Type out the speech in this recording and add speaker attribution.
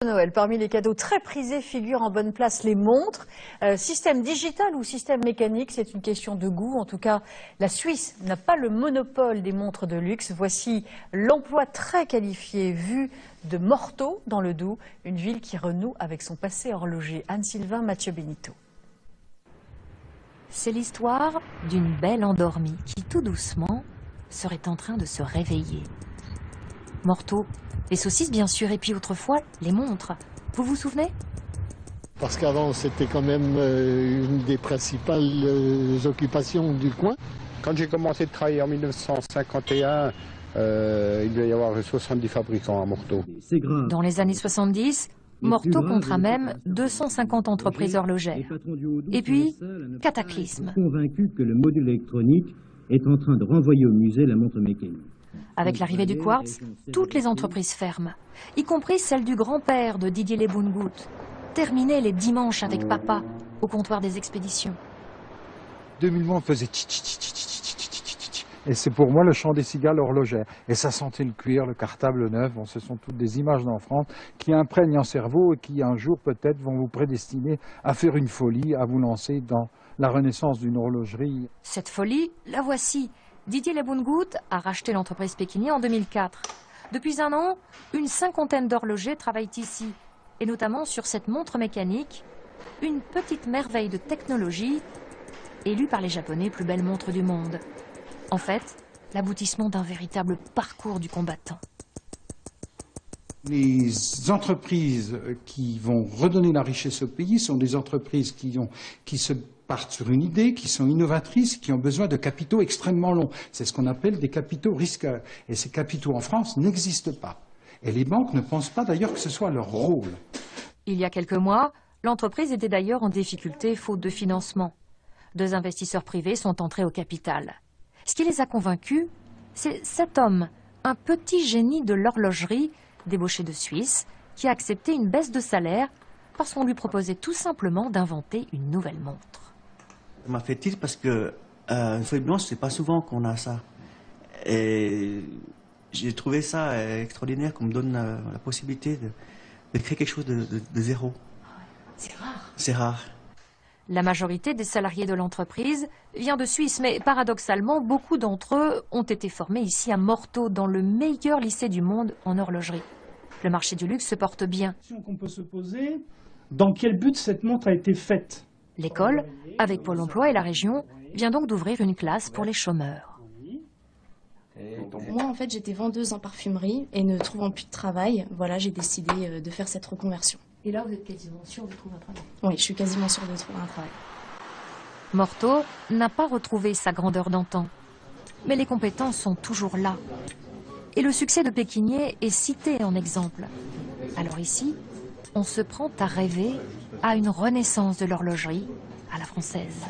Speaker 1: Noël, parmi les cadeaux très prisés figurent en bonne place les montres. Système digital ou système mécanique, c'est une question de goût. En tout cas, la Suisse n'a pas le monopole des montres de luxe. Voici l'emploi très qualifié vu de Morteau dans le Doubs, une ville qui renoue avec son passé horloger. Anne-Sylvain, Mathieu Benito.
Speaker 2: C'est l'histoire d'une belle endormie qui, tout doucement, serait en train de se réveiller. Morteau, les saucisses bien sûr, et puis autrefois, les montres. Vous vous souvenez?
Speaker 3: Parce qu'avant, c'était quand même une des principales occupations du coin.
Speaker 4: Quand j'ai commencé de travailler en 1951, il devait y avoir 70 fabricants à Morteau.
Speaker 2: Dans les années 70, Morteau comptera même 250 entreprises horlogères. Et puis, cataclysme.
Speaker 5: Convaincu que le module électronique est en train de renvoyer au musée la montre mécanique.
Speaker 2: Avec l'arrivée du quartz, toutes les entreprises ferment, y compris celle du grand-père de Didier Lebongout, terminé les dimanches avec papa au comptoir des expéditions.
Speaker 6: 2000 montres faisaient tch. Et c'est pour moi le chant des cigales horlogères. Et ça sentait le cuir, le cartable neuf. Bon, ce sont toutes des images d'enfance qui imprègnent en cerveau et qui un jour peut-être vont vous prédestiner à faire une folie, à vous lancer dans la renaissance d'une horlogerie.
Speaker 2: Cette folie, la voici. Didier Lebongout a racheté l'entreprise Pékinier en 2004. Depuis un an, une cinquantaine d'horlogers travaillent ici, et notamment sur cette montre mécanique, une petite merveille de technologie, élue par les Japonais plus belle montre du monde. En fait, l'aboutissement d'un véritable parcours du combattant.
Speaker 6: Les entreprises qui vont redonner la richesse au pays sont des entreprises qui se partent sur une idée, qui sont innovatrices, qui ont besoin de capitaux extrêmement longs. C'est ce qu'on appelle des capitaux risqueurs. Et ces capitaux en France n'existent pas. Et les banques ne pensent pas d'ailleurs que ce soit leur rôle.
Speaker 2: Il y a quelques mois, l'entreprise était d'ailleurs en difficulté faute de financement. 2 investisseurs privés sont entrés au capital. Ce qui les a convaincus, c'est cet homme, un petit génie de l'horlogerie, débauché de Suisse, qui a accepté une baisse de salaire parce qu'on lui proposait tout simplement d'inventer une nouvelle montre.
Speaker 7: Ça m'a fait tilt parce que une feuille blanche, c'est pas souvent qu'on a ça. Et j'ai trouvé ça extraordinaire qu'on me donne la possibilité de créer quelque chose de zéro.
Speaker 2: C'est rare.
Speaker 7: C'est rare.
Speaker 2: La majorité des salariés de l'entreprise vient de Suisse, mais paradoxalement, beaucoup d'entre eux ont été formés ici à Morteau, dans le meilleur lycée du monde en horlogerie. Le marché du luxe se porte bien.
Speaker 8: La question qu'on peut se poser, dans quel but cette montre a été faite?
Speaker 2: L'école, avec Pôle emploi et la région, vient donc d'ouvrir une classe pour les chômeurs.
Speaker 9: Moi, en fait, j'étais vendeuse en parfumerie et ne trouvant plus de travail, voilà, j'ai décidé de faire cette reconversion.
Speaker 2: Et là, vous êtes quasiment sûr de trouver un travail?
Speaker 9: Oui, je suis quasiment sûre de trouver un travail.
Speaker 2: Morteau n'a pas retrouvé sa grandeur d'antan, mais les compétences sont toujours là. Et le succès de Pékinier est cité en exemple. Alors ici, on se prend à rêver à une renaissance de l'horlogerie à la française.